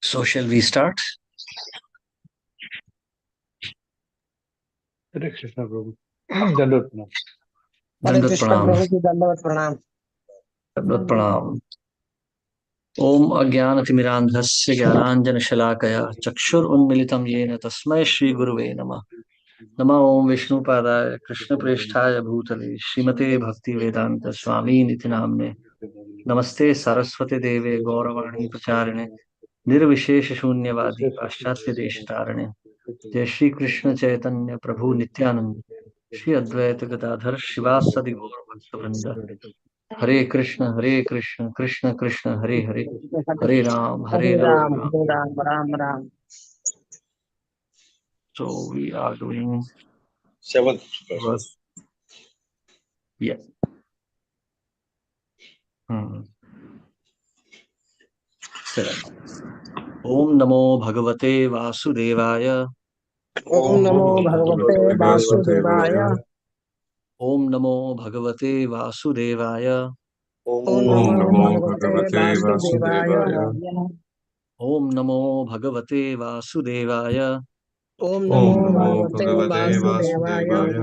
So shall we start? Hare Krishna Prabhu. Dandot Pranam. Hare Dandat Krishna pranam. Prabhu ki Dandavat Pranam. Dandat pranam. Om Ajnanatimirandhasya Jnananjanashalakaya Chakshur Unmilitam Yena Tasmai Shri Guruve Namah. Nama Om Vishnupadaya Krishna Presthaya Bhutale Srimate Bhakti Vedanta Swami Niti Namne Namaste Saraswati Deve Gauravani Pracharine Nirvishesha Shunyavadi Paschatya Deshitarane Jai Shri Krishna Chaitanya Prabhu Nityananda Shri Advaita Gadadhar Shivasadi Gaur Bhakta Hare Krishna, Krishna Krishna, Hare Hare, Hare Ram, Hare Ram, Ram. Hare Ram, Ram Ram. So we are doing seventh verse. Yes. Seven. Om Namo Bhagavate Vasudevaya. Om Namo Bhagavate Vasudevaya. Om Namo Bhagavate Vasudevaya. Om Namo Bhagavate Vasudevaya. Om Namo Bhagavate Vasudevaya. Om Namo Bhagavate Vasudevaya.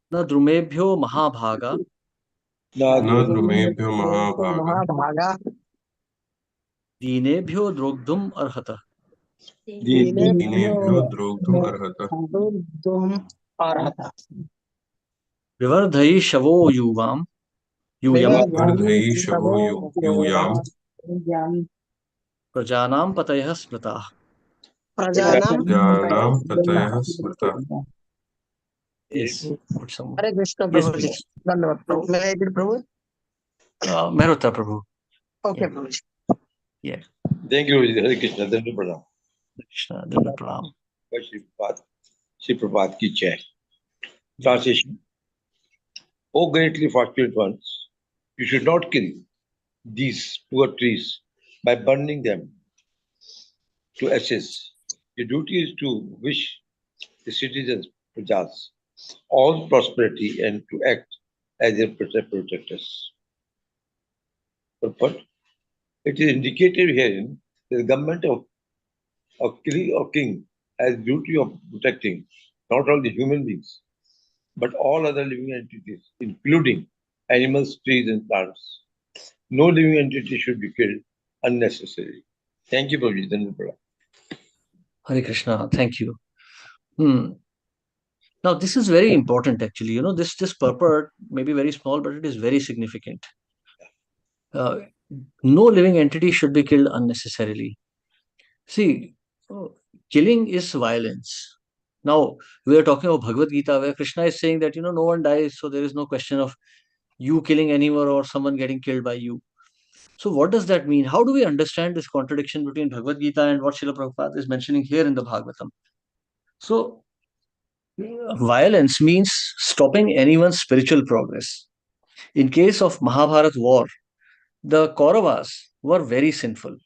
Na Drumebhyo Mahabhaga. Nadrumebhyo Mahabhaga. Dinebhyo Drogdum Arhata. Dinebhyo drogdum arhata. Arhata. Vivardhai Shavo Yuvam. Vardhai shavo yuyam. Prajanam Patayah Smritah. Prajanam Patayah smrita. Yes. Hare Krishna Yes, Prabhuji. please. Dandavat Prabhu. May I read Prabhu? Mehrota Prabhu. Okay, Yeah. Prabhuji. Yeah. Thank you, Hare Krishna. Dandavat Pranam. Krishna, Dandavat Pranam. Shri Prabhupada ki jai. Translation. O greatly fortunate ones, you should not kill these poor trees by burning them to ashes. Your duty is to wish the citizens, prajas, all prosperity and to act as their protectors. But it is indicated herein that the government of killing or king has duty of protecting not only human beings, but all other living entities, including animals, trees, and plants. No living entity should be killed unnecessarily. Thank you, Prabhuji. Dhanapala. Hare Krishna. Thank you. Now, this is very important actually. You know, this purport may be very small, but it is very significant. No living entity should be killed unnecessarily. See, killing is violence. Now, we are talking about Bhagavad Gita, where Krishna is saying that, no one dies, so there is no question of you killing anyone or someone getting killed by you. So, what does that mean? How do we understand this contradiction between Bhagavad Gita and what Srila Prabhupada is mentioning here in the Bhagavatam? So, violence means stopping anyone's spiritual progress. In case of Mahabharat war, the Kauravas were very sinful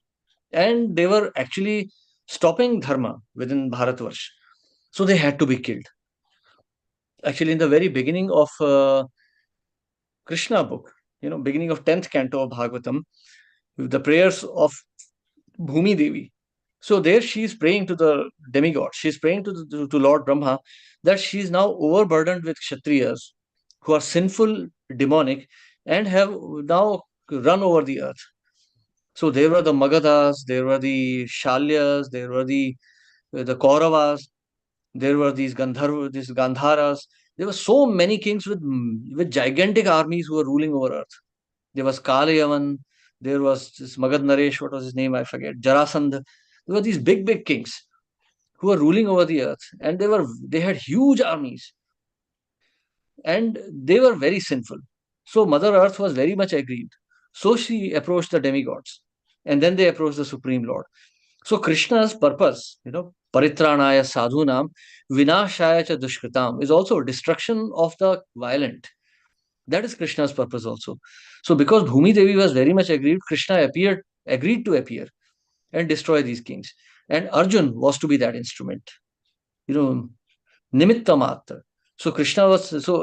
and they were actually stopping dharma within Bharatvarsh. So they had to be killed. Actually, in the very beginning of Krishna book, beginning of 10th canto of Bhagavatam, with the prayers of Bhumi Devi. So there she is praying to the demigod. She is praying to Lord Brahma that she is now overburdened with Kshatriyas who are sinful, demonic, and have now run over the earth. So there were the Magadhas, there were the Shalyas, there were the Kauravas, there were these Gandharas. There were so many kings with gigantic armies who were ruling over earth. There was Kalayavan, there was this Magad Naresh, what was his name? I forget. Jarasandh. There were these big kings who were ruling over the earth, and they had huge armies, and they were very sinful. So Mother Earth was very much aggrieved. So she approached the demigods, and then they approached the Supreme Lord. So Krishna's purpose, paritranaya sadhunam vinashaya cha dushkritam, is also destruction of the violent. That is Krishna's purpose also. So because Bhumi Devi was very much aggrieved, Krishna agreed to appear and destroy these kings. And Arjun was to be that instrument. Nimitta matra. So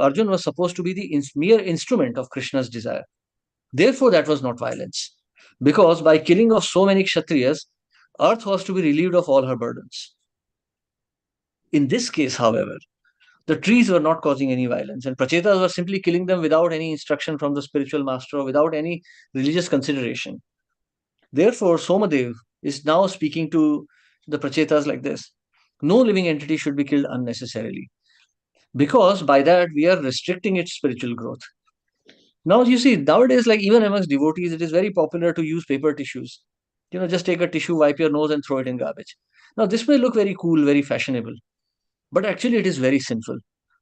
Arjun was supposed to be the mere instrument of Krishna's desire. Therefore, that was not violence. Because by killing of so many Kshatriyas, earth was to be relieved of all her burdens. In this case, however, the trees were not causing any violence, and Prachetas were simply killing them without any instruction from the spiritual master or without any religious consideration. Therefore, Somadev is now speaking to the Prachetas like this: no living entity should be killed unnecessarily, because by that we are restricting its spiritual growth. Now, you see, nowadays, like even amongst devotees, it is very popular to use paper tissues. Just take a tissue, wipe your nose, and throw it in garbage. Now, this may look very cool, very fashionable, but actually, it is very sinful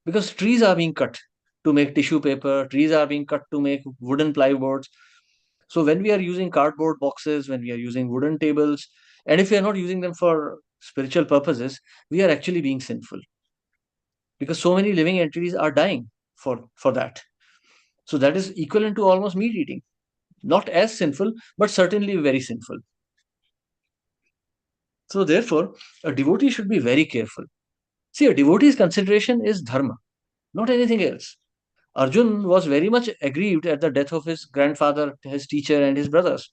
because trees are being cut to make tissue paper, trees are being cut to make wooden plyboards. So, when we are using cardboard boxes, when we are using wooden tables, and if we are not using them for spiritual purposes, we are actually being sinful because so many living entities are dying for that. So, that is equivalent to almost meat eating. Not as sinful, but certainly very sinful. So, therefore, a devotee should be very careful. See, a devotee's consideration is dharma, not anything else. Arjun was very much aggrieved at the death of his grandfather, his teacher, and his brothers.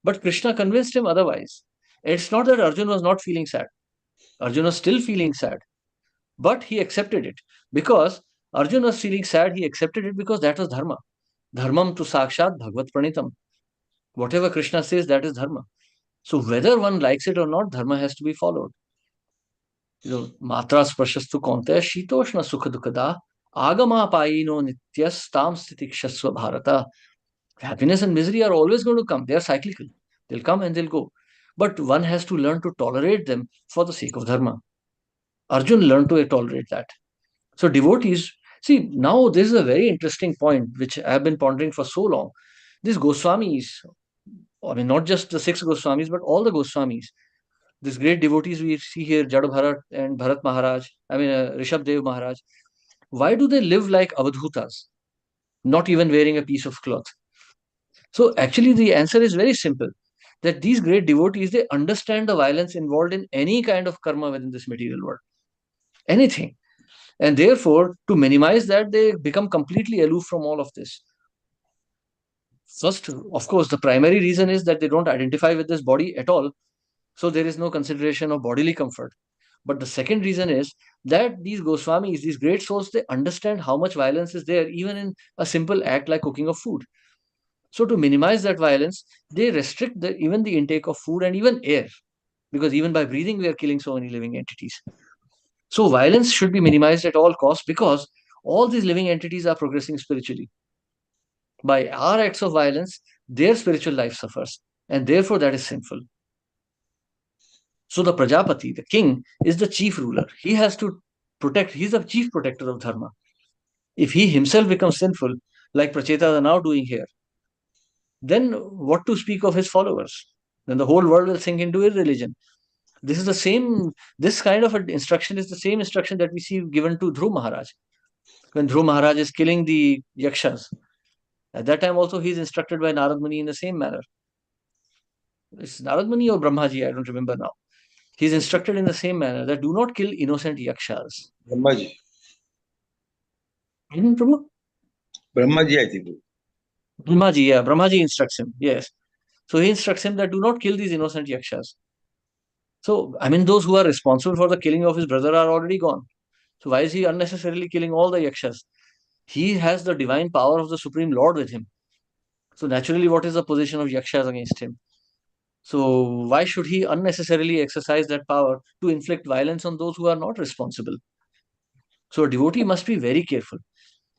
But Krishna convinced him otherwise. It's not that Arjun was not feeling sad. Arjun was still feeling sad, but he accepted it because Arjun was feeling sad. He accepted it because that was dharma. Dharmam tu sakshat bhagvat pranitam. Whatever Krishna says, that is dharma. So whether one likes it or not, dharma has to be followed. Matra sprashastu kaunteya shitoshna sukha dukada agama payino nityas tam stitikshasva bharata. Happiness and misery are always going to come. They are cyclical. They'll come and they'll go. But one has to learn to tolerate them for the sake of dharma. Arjun learned to tolerate that. So devotees, see, now this is a very interesting point which I have been pondering for so long. These Goswamis, I mean, not just the 6 Goswamis, but all the Goswamis, these great devotees we see here, Jada Bharat and Bharat Maharaj, Rishabh Dev Maharaj, why do they live like Avadhutas, not even wearing a piece of cloth? So actually the answer is very simple, that these great devotees, they understand the violence involved in any kind of karma within this material world, anything. And therefore, to minimize that, they become completely aloof from all of this. First, of course, the primary reason is that they don't identify with this body at all. So there is no consideration of bodily comfort. But the second reason is that these Goswamis, these great souls, they understand how much violence is there, even in a simple act like cooking of food. So to minimize that violence, they restrict even the intake of food and even air, because even by breathing, we are killing so many living entities. So violence should be minimized at all costs because all these living entities are progressing spiritually. By our acts of violence, their spiritual life suffers, and therefore that is sinful. So the Prajapati, the king, is the chief ruler. He has to protect, he's the chief protector of dharma. If he himself becomes sinful, like Prachetas are now doing here, then what to speak of his followers? Then the whole world will sink into irreligion. This is the same, this kind of instruction is the same instruction that we see given to Dhruv Maharaj. When Dhruv Maharaj is killing the Yakshas, at that time also he is instructed by Narad Muni in the same manner. It's Narad Muni or Brahmaji, I don't remember now. He is instructed in the same manner that do not kill innocent Yakshas. Brahmaji. Prabhu? Brahmaji, I think. Brahmaji, yeah, Brahmaji instructs him, yes. So he instructs him that do not kill these innocent Yakshas. So, I mean, those who are responsible for the killing of his brother are already gone. So why is he unnecessarily killing all the Yakshas? He has the divine power of the Supreme Lord with him. So naturally, what is the position of Yakshas against him? So why should he unnecessarily exercise that power to inflict violence on those who are not responsible? So a devotee must be very careful.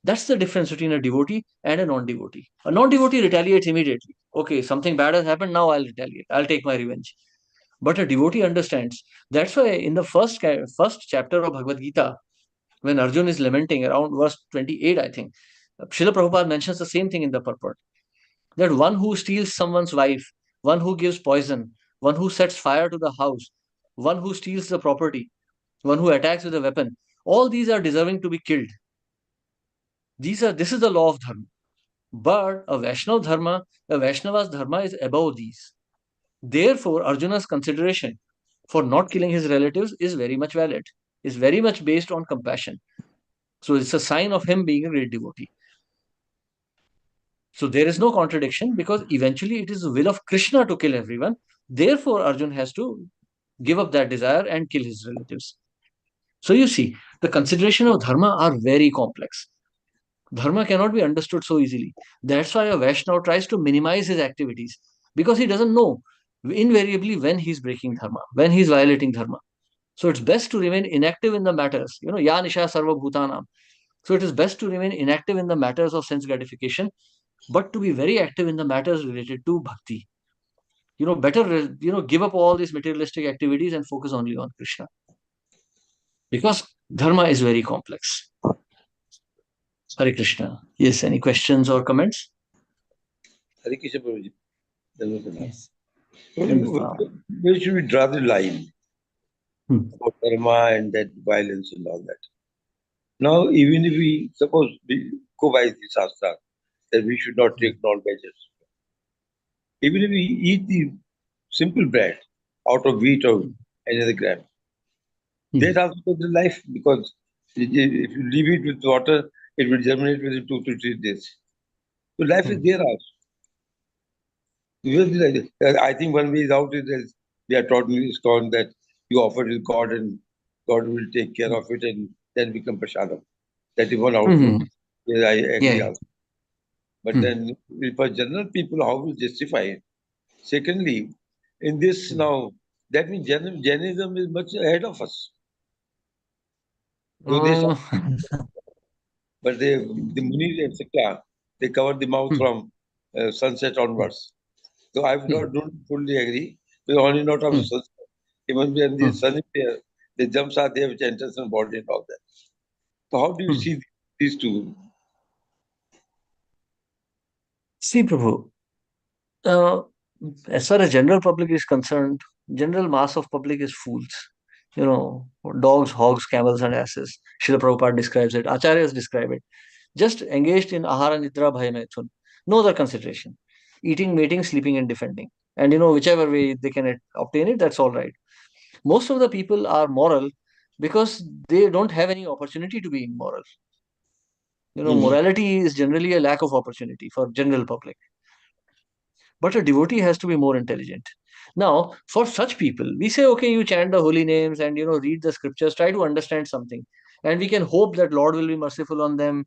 That's the difference between a devotee and a non-devotee. A non-devotee retaliates immediately. Okay, something bad has happened, now I'll retaliate. I'll take my revenge. But a devotee understands. That's why in the first chapter of Bhagavad Gita, when Arjun is lamenting around verse 28, I think, Srila Prabhupada mentions the same thing in the purport. That one who steals someone's wife, one who gives poison, one who sets fire to the house, one who steals the property, one who attacks with a weapon, all these are deserving to be killed. This is the law of dharma. But a Vaishnava's dharma is above these. Therefore, Arjuna's consideration for not killing his relatives is very much valid, is very much based on compassion. So it's a sign of him being a great devotee. So there is no contradiction because eventually it is the will of Krishna to kill everyone. Therefore, Arjun has to give up that desire and kill his relatives. So you see, the consideration of dharma are very complex. Dharma cannot be understood so easily. That's why a Vaishnava tries to minimize his activities because he doesn't know invariably when he's breaking dharma, when he's violating dharma. So it's best to remain inactive in the matters. Ya nisha sarva bhutanam. So it is best to remain inactive in the matters of sense gratification, but to be very active in the matters related to bhakti. Better, give up all these materialistic activities and focus only on Krishna. Because dharma is very complex. Hare Krishna. Yes, any questions or comments? Hare Krishna Prabhuji. Yes. Where should we draw the line about dharma and that violence and all that? Now, even if we suppose we go by the Shastra, that we should not take non-veggies. Even if we eat the simple bread out of wheat or any other grain, that also is life, because if you leave it with water, it will germinate within 2 to 3 days. So life is there also. I think one way is out is that we are taught in ISKCON that you offer to God and God will take care of it and then become prasadam. That is one outlook. Yes, I agree also. But then for general people, how will justify it? Secondly, in this now, that means Jainism is much ahead of us. Though but the Munis, etc., they cover the mouth from sunset onwards. So I don't fully agree. We only not of sunset. Even when the sun is there, the jumps are there which enters the body and all that. So how do you see these two? See, Prabhu, as far as general public is concerned, general mass of public is fools. Dogs, hogs, camels, and asses. Srila Prabhupada describes it. Acharyas describe it. Just engaged in ahara, nidra, bhaya, maithun. No other consideration. Eating, mating, sleeping, and defending. And whichever way they can obtain it, that's all right. Most of the people are moral because they don't have any opportunity to be immoral. Morality is generally a lack of opportunity for general public. But a devotee has to be more intelligent. Now, for such people, we say, okay, you chant the holy names and read the scriptures, try to understand something, and we can hope that Lord will be merciful on them,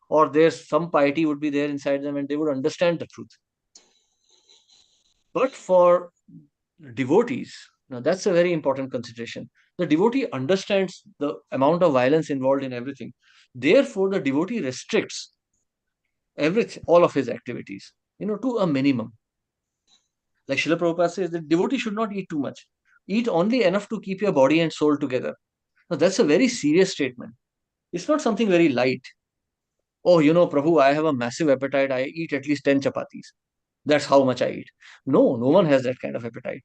or there's some piety would be there inside them, and they would understand the truth. But for devotees, now that's a very important consideration. The devotee understands the amount of violence involved in everything. Therefore, the devotee restricts everything, all of his activities, to a minimum. Like Srila Prabhupada says, the devotee should not eat too much. Eat only enough to keep your body and soul together. Now, that's a very serious statement. It's not something very light. Oh, Prabhu, I have a massive appetite. I eat at least 10 chapatis. That's how much I eat. No one has that kind of appetite.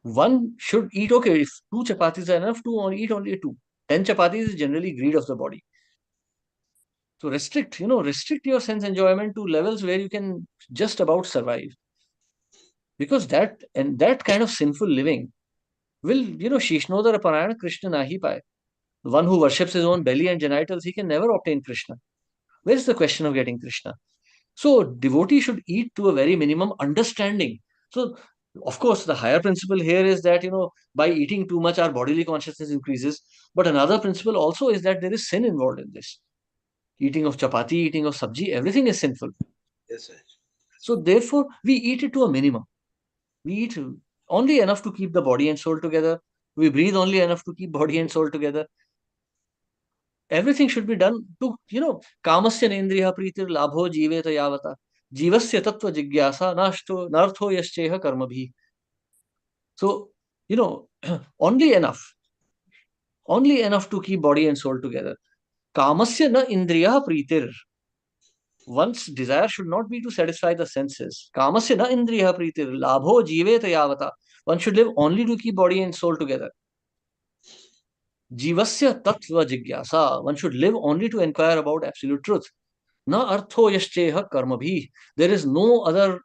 One should eat, okay, if 2 chapatis are enough, to eat only 2. 10 chapatis is generally greed of the body. So restrict your sense enjoyment to levels where you can just about survive. Because that kind of sinful living will, Shishnodara Parayana Krishna nahi paye. The one who worships his own belly and genitals, he can never obtain Krishna. Where is the question of getting Krishna? So devotee should eat to a very minimum understanding. So of course, the higher principle here is that, by eating too much, our bodily consciousness increases. But another principle also is that there is sin involved in this. Eating of chapati, eating of sabji, everything is sinful. Yes, sir. So therefore, we eat it to a minimum. We eat only enough to keep the body and soul together. We breathe only enough to keep body and soul together. Everything should be done to, kamasya nendriya pritir labho jiveta yavata. Jivasya tattva jigyasa nashto nartho yascheha karmabhi. So, only enough to keep body and soul together. Kamasya na indriya pritir. One's desire should not be to satisfy the senses. Kamasya na indriya pritir labho jiveta yavata. One should live only to keep body and soul together. Jivasya tattva jigyasa. One should live only to inquire about absolute truth. Na artho yascheha karmabhi. There is no other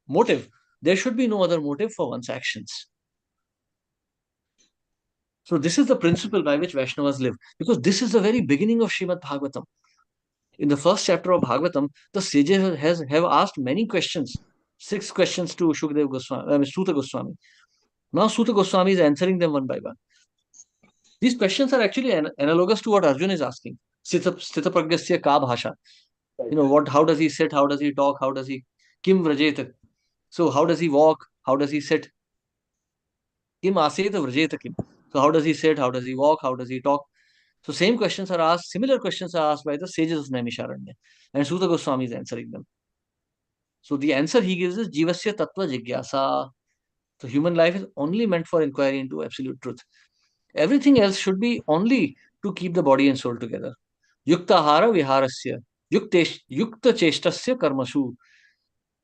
motive. There should be no other motive for one's actions. So this is the principle by which Vaishnavas live. Because this is the very beginning of Srimad Bhagavatam. In the first chapter of Bhagavatam, the sages have asked many questions, 6 questions to Shukdev Goswami, Suta Goswami. Now Suta Goswami is answering them one by one. These questions are actually analogous to what Arjun is asking. Sthita pragyasya ka bhasha. How does he sit? How does he talk? How does he kim vrajet? So how does he walk? How does he sit? Kim aset vrajet kim. So how does he sit? How does he walk? How does he talk? So same questions are asked, similar questions are asked by the sages of Naimisharanya. And Suta Goswami is answering them. So the answer he gives is Jivasya Tattva Jigyasa. So human life is only meant for inquiry into absolute truth. Everything else should be only to keep the body and soul together. Yukta Ahara Viharasya. Yukta Cheshtasya Karmasu.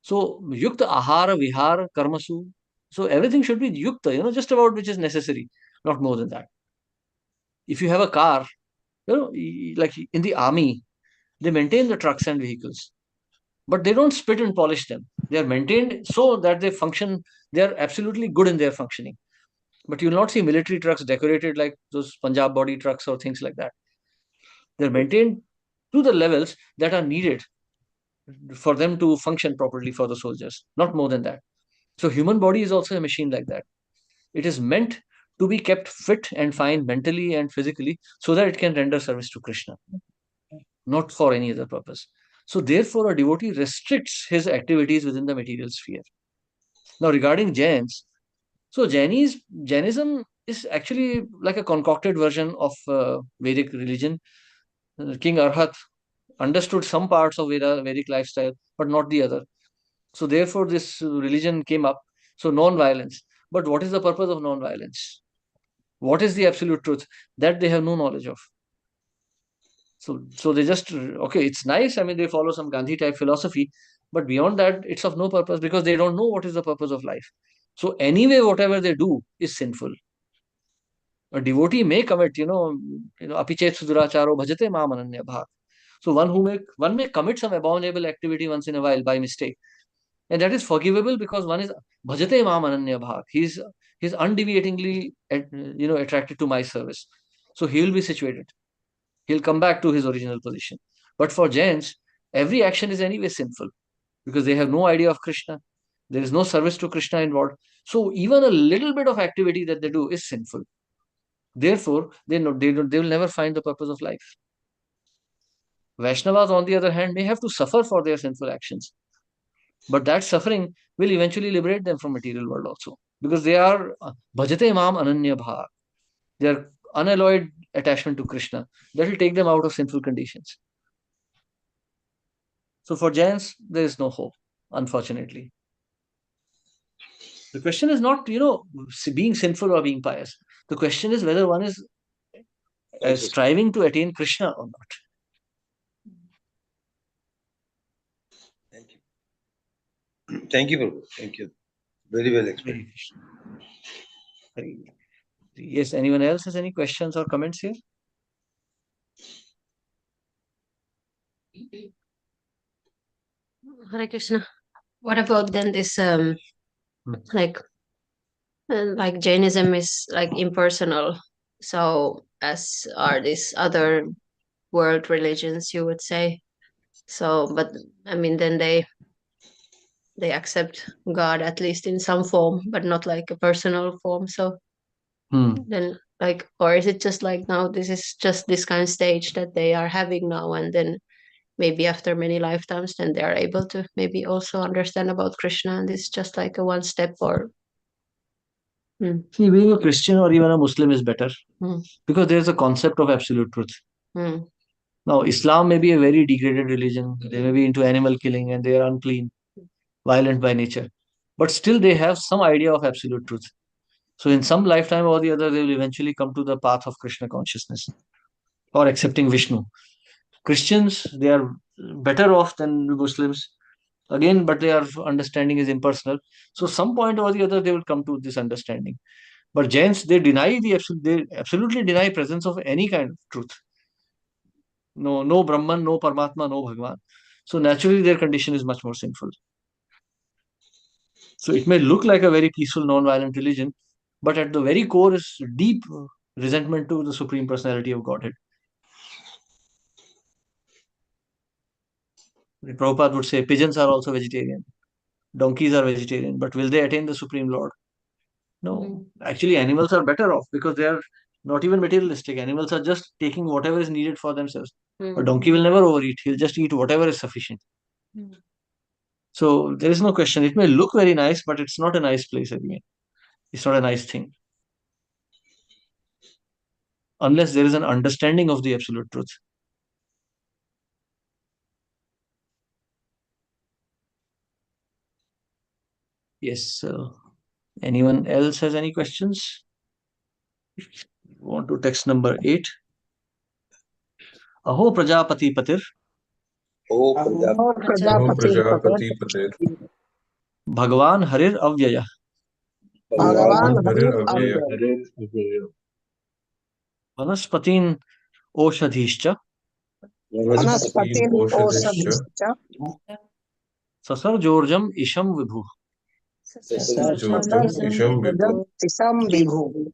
So Yukta Ahara Vihara Karmasu. So everything should be Yukta, just about which is necessary, not more than that. If you have a car, like in the army, they maintain the trucks and vehicles, but they don't spit and polish them. They are maintained so that they function, they are absolutely good in their functioning. But you'll not see military trucks decorated like those Punjab body trucks or things like that. They're maintained to the levels that are needed for them to function properly for the soldiers, not more than that. So human body is also a machine like that. It is meant to be kept fit and fine mentally and physically so that it can render service to Krishna, not for any other purpose. So therefore, a devotee restricts his activities within the material sphere. Now, regarding Jains, so Jainism is actually like a concocted version of Vedic religion. King Arhat understood some parts of Vedic lifestyle, but not the other. So therefore, this religion came up. So non-violence. But what is the purpose of non-violence? What is the absolute truth? That they have no knowledge of. So they just, okay, it's nice. I mean, they follow some Gandhi type philosophy, but beyond that, it's of no purpose because they don't know what is the purpose of life. So anyway, whatever they do is sinful. A devotee may commit, apichet suduracharo bhajate mam ananya bhak. So one may commit some abominable activity once in a while by mistake, and that is forgivable because one is bhajate mam ananya bhak. He's undeviatingly, attracted to my service, so he will be situated. He'll come back to his original position. But for Jains, every action is anyway sinful because they have no idea of Krishna. There is no service to Krishna involved. So even a little bit of activity that they do is sinful. Therefore, they will never find the purpose of life. Vaishnavas, on the other hand, may have to suffer for their sinful actions. But that suffering will eventually liberate them from material world also. Because they are bhajate mam ananya bhak. They are unalloyed attachment to Krishna. That will take them out of sinful conditions. So for Jains, there is no hope, unfortunately. The question is not, being sinful or being pious. The question is whether one is striving to attain Krishna or not. Thank you. Thank you, Prabhu. Thank you. Very well explained. Yes, anyone else has any questions or comments here? Hare Krishna. What about then this like Jainism is like impersonal, so as are these other world religions, you would say. So, but I mean, then they accept God at least in some form, but not like a personal form. So then, like, or is it just like now? This is just this kind of stage that they are having now, and then maybe after many lifetimes, then they are able to maybe also understand about Krishna, and it's just like a one step or. See, being a Christian or even a Muslim is better because there's a concept of absolute truth. Now, Islam may be a very degraded religion. They may be into animal killing and they are unclean, violent by nature. But still, they have some idea of absolute truth. So, in some lifetime or the other, they will eventually come to the path of Krishna consciousness or accepting Vishnu. Christians, they are better off than Muslims. Again, but their understanding is impersonal. So, some point or the other, they will come to this understanding. But Jains, they absolutely deny presence of any kind of truth. No Brahman, no Paramatma, no Bhagwan. So naturally their condition is much more sinful. So it may look like a very peaceful, non-violent religion, but at the very core is deep resentment to the Supreme Personality of Godhead. Prabhupada would say pigeons are also vegetarian, donkeys are vegetarian, but will they attain the Supreme Lord? No. Actually, animals are better off because they are not even materialistic. Animals are just taking whatever is needed for themselves. A donkey will never overeat, he'll just eat whatever is sufficient. So there is no question. It may look very nice, but it's not a nice place again. It's not a nice thing. Unless there is an understanding of the absolute truth. Yes. Anyone else has any questions? Want to text number 8? Aho Prajapati Patir Oh, Oh, Prajapati, Prajapati Prajapati Patir. Patir. Bhagavan Harir Avyaya Bhagavan Harir Harir Avyaya. Avyaya. Vanaspatin Oshadhischa Vanaspatin Oshadhischa. Oshadhischa. Sasarjorjam Isham Vibhu. Sajam Isham Vibhu. Tisam Vibhu.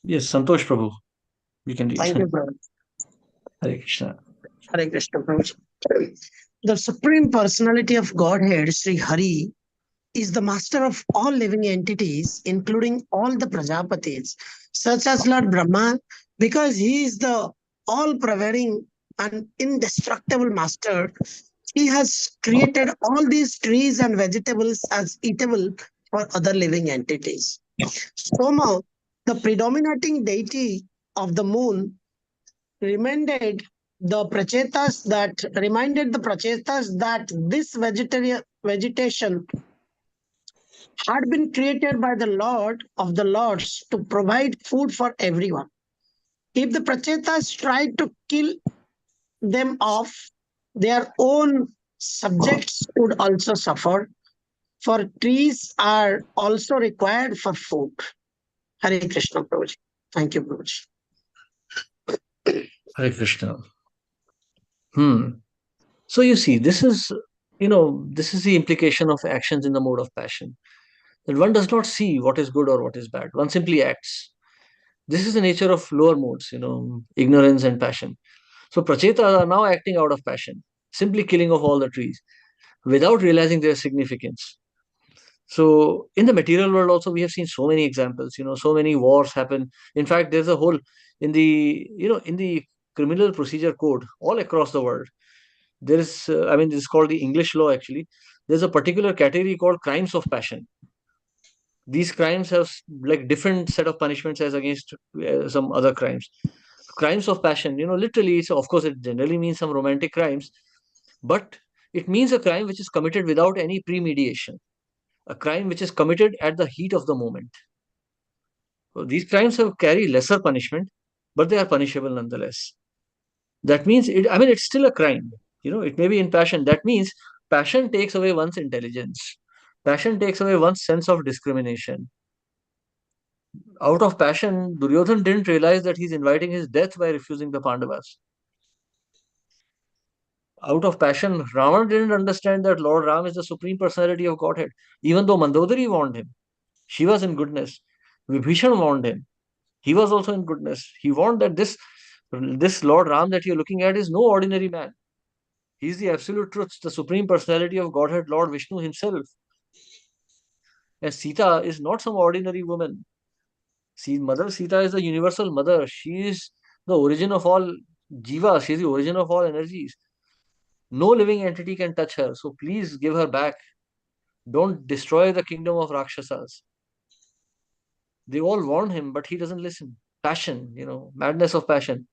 Yes, Santosh Prabhu. You can read. Thank you, brother. Hare Krishna. Hare Krishna, Prabhu. The Supreme Personality of Godhead, Sri Hari, is the master of all living entities, including all the Prajapatis, such as Lord Brahma, because he is the all-pervading and indestructible master. He has created all these trees and vegetables as eatable for other living entities. Soma, the predominating deity of the moon, reminded the prachetas that this vegetation had been created by the Lord of the Lords to provide food for everyone. If the prachetas tried to kill them off, their own subjects would also suffer, for trees are also required for food. Hare Krishna, Prabhuji. Thank you, Prabhuji. Hare Krishna. So you see, this is the implication of actions in the mode of passion. That one does not see what is good or what is bad. One simply acts. This is the nature of lower modes, ignorance and passion. So prachetas are now acting out of passion, simply killing off all the trees without realizing their significance. So in the material world also we have seen so many examples, so many wars happen. In fact, there's a whole in the criminal procedure code all across the world. There is, this is called the English law actually. There's a particular category called crimes of passion. These crimes have like different set of punishments as against some other crimes. Crimes of passion, literally, it's, of course, it generally means some romantic crimes, but it means a crime which is committed without any premeditation, a crime which is committed at the heat of the moment. So these crimes have carry lesser punishment, but they are punishable nonetheless. That means it's still a crime. It may be in passion. That means passion takes away one's intelligence. Passion takes away one's sense of discrimination. Out of passion, Duryodhan didn't realize that he's inviting his death by refusing the Pandavas. Out of passion, Ravan didn't understand that Lord Ram is the Supreme Personality of Godhead. Even though Mandodari warned him, she was in goodness. Vibhishan warned him. He was also in goodness. He warned that this Lord Ram that you're looking at is no ordinary man. He's the absolute truth, the Supreme Personality of Godhead, Lord Vishnu himself. And Sita is not some ordinary woman. See, Mother Sita is the universal mother. She is the origin of all jiva. She is the origin of all energies. No living entity can touch her. So please give her back. Don't destroy the kingdom of Rakshasas. They all warn him, but he doesn't listen. Passion, madness of passion.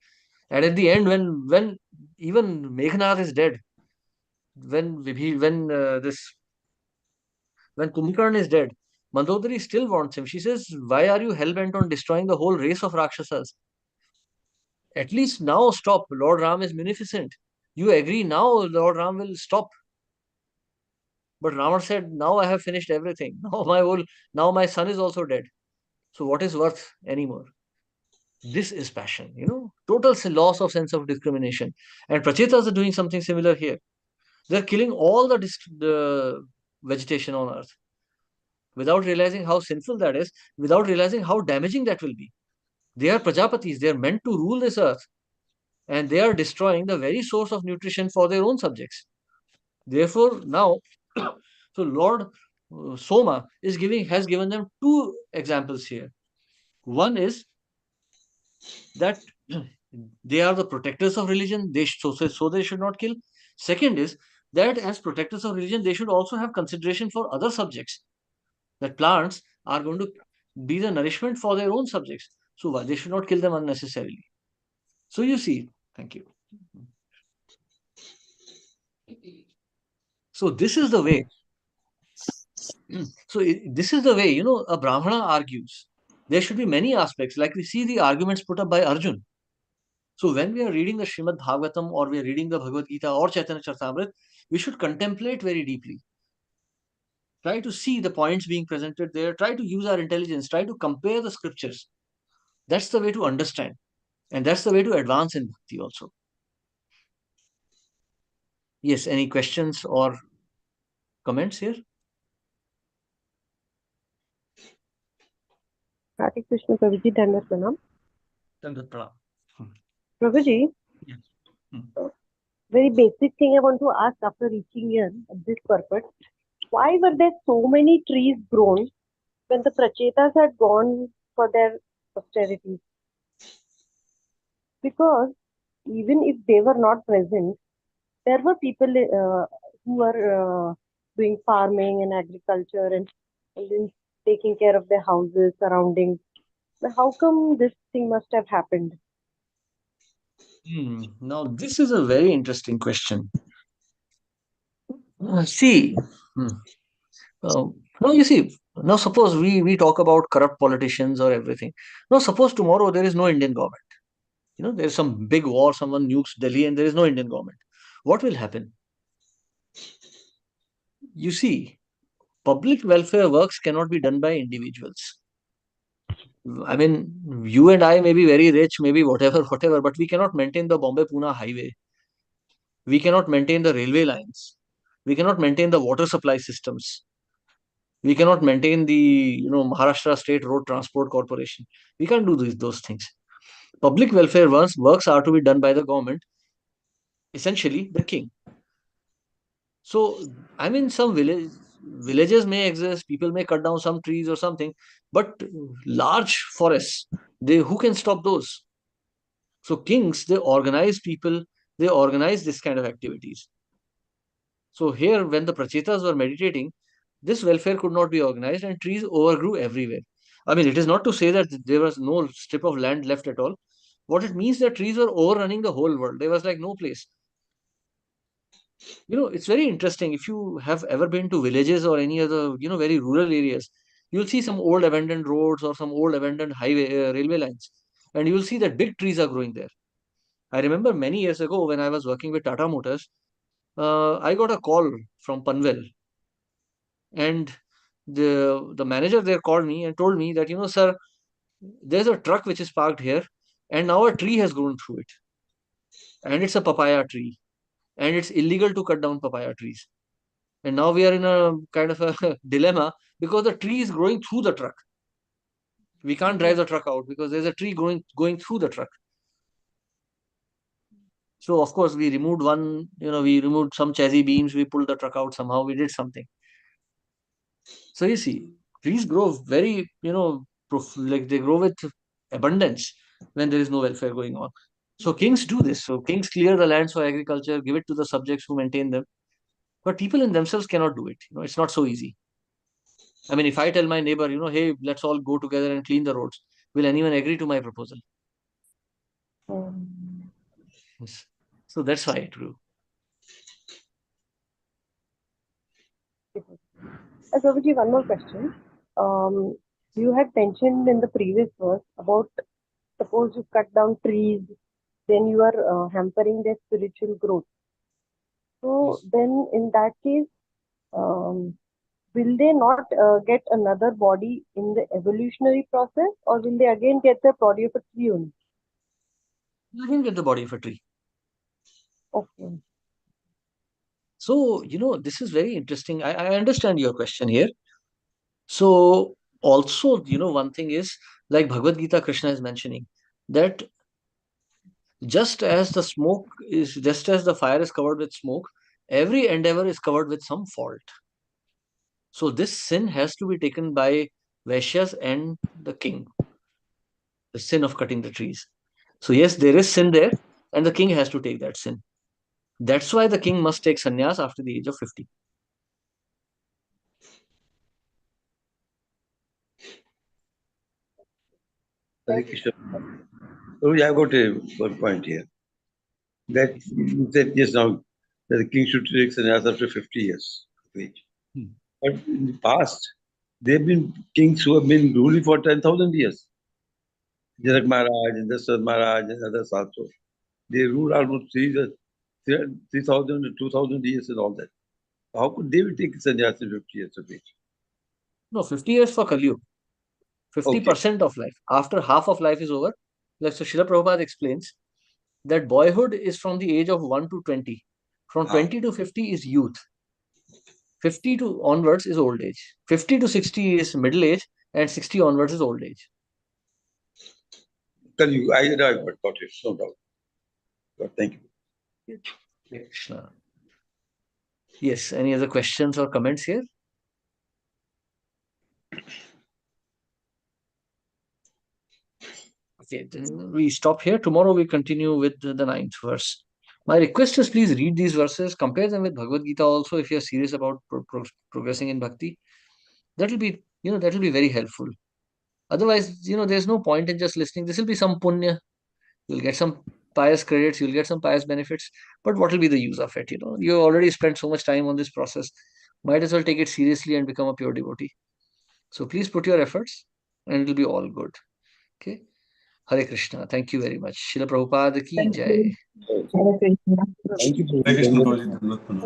And at the end, when even Meghnath is dead, when Kumbhakarna is dead, Mandodari still wants him. She says, "Why are you hell-bent on destroying the whole race of Rakshasas? At least now stop. Lord Ram is munificent. You agree now, Lord Ram will stop." But Ravana said, "Now I have finished everything. Now my son is also dead. So what is worth anymore?" This is passion, total loss of sense of discrimination. And Prachetas are doing something similar here. They're killing all the vegetation on earth without realizing how sinful that is, without realizing how damaging that will be. They are Prajapatis. They are meant to rule this earth. And they are destroying the very source of nutrition for their own subjects. Therefore, now, so Lord Soma has given them two examples here. One is that they are the protectors of religion. So they should not kill. Second is that as protectors of religion, they should also have consideration for other subjects. That plants are going to be the nourishment for their own subjects. So why they should not kill them unnecessarily. So you see, thank you. So this is the way. This is the way, a Brahmana argues. There should be many aspects, like we see the arguments put up by Arjun. So when we are reading the Srimad Bhagavatam or we are reading the Bhagavad Gita or Chaitanya Charitamrita, we should contemplate very deeply. Try to see the points being presented there. Try to use our intelligence. Try to compare the scriptures. That's the way to understand. And that's the way to advance in bhakti also. Yes, any questions or comments here? Hare Krishna, Prabhuji, Dandavat Pranam. Dandavat Pranam. Prabhuji, Yes. very basic thing I want to ask after reaching here at this purpose. Why were there so many trees grown when the Prachetas had gone for their austerities? Because even if they were not present, there were people who were doing farming and agriculture and then taking care of their houses, surroundings. But how come this thing must have happened? Now, this is a very interesting question. See, now you see, now suppose we talk about corrupt politicians or everything. Now, suppose tomorrow there is no Indian government. There is some big war, someone nukes Delhi and there is no Indian government. What will happen? You see, public welfare works cannot be done by individuals. I mean, you and I may be very rich, maybe whatever, but we cannot maintain the Bombay-Pune highway. We cannot maintain the railway lines. We cannot maintain the water supply systems. We cannot maintain the Maharashtra State Road Transport Corporation. We can't do those things. Public welfare works are to be done by the government, essentially the king. So, I mean, some villages may exist, people may cut down some trees or something, but large forests, who can stop those? So kings, they organize people, they organize this kind of activities. So here, when the Prachetas were meditating, this welfare could not be organized and trees overgrew everywhere. I mean, it is not to say that there was no strip of land left at all. What it means that trees were overrunning the whole world. There was like no place. It's very interesting. If you have ever been to villages or any other, very rural areas, you'll see some old abandoned roads or some old abandoned railway lines. And you'll see that big trees are growing there. I remember many years ago when I was working with Tata Motors, I got a call from Panvel, and the manager there called me and told me that, sir, there's a truck which is parked here, and now a tree has grown through it, and it's a papaya tree, and it's illegal to cut down papaya trees. And now we are in a kind of a dilemma because the tree is growing through the truck. We can't drive the truck out because there's a tree going through the truck. So of course we removed we removed some chassis beams, we pulled the truck out somehow, we did something. So you see, trees grow very, like they grow with abundance when there is no welfare going on. So kings do this. So kings clear the lands for agriculture, give it to the subjects who maintain them. But people in themselves cannot do it. It's not so easy. I mean, if I tell my neighbor, hey, let's all go together and clean the roads, will anyone agree to my proposal? Yes. So that's why it grew. Prabhuji, one more question. You had mentioned in the previous verse about suppose you cut down trees, then you are hampering their spiritual growth. So Yes. then in that case, will they not get another body in the evolutionary process, or will they again get the body of a tree only? You can get the body of a tree. Okay. So, this is very interesting. I understand your question here. So, also, one thing is, like Bhagavad Gita, Krishna is mentioning that just as the fire is covered with smoke, every endeavor is covered with some fault. So this sin has to be taken by Vaishyas and the king, the sin of cutting the trees. So yes, there is sin there, and the king has to take that sin. That's why the king must take sannyas after the age of 50. Hare Krishna. So I got one point here. That you said just now that the king should take sannyas after 50 years of age. But in the past, there have been kings who have been ruling for 10,000 years. Janak Maharaj and Dasharatha Maharaj and others also. They ruled almost 3,000 to 2,000 years and all that. How could they take sannyas at 50 years of age? No, 50 years for Kali Yuga. 50% of life. After half of life is over, like so Srila Prabhupada explains that boyhood is from the age of 1 to 20. From 20 to 50 is youth. 50 to onwards is old age. 50 to 60 is middle age, and 60 onwards is old age. Kali Yuga, I got it, no doubt. But thank you. Krishna. Yes, any other questions or comments here? Okay, then we stop here. Tomorrow we continue with the 9th verse. My request is please read these verses, compare them with Bhagavad Gita also if you are serious about progressing in bhakti. That will be, that will be very helpful. Otherwise, there's no point in just listening. This will be some punya. You'll get some pious credits, you'll get some pious benefits. But what will be the use of it? You already spent so much time on this process. Might as well take it seriously and become a pure devotee. So please put your efforts and it'll be all good. Okay. Hare Krishna. Thank you very much. Srila Prabhupada ki Thank jai. you. Hare Krishna. Thank you. Hare Krishna, Prabhuji.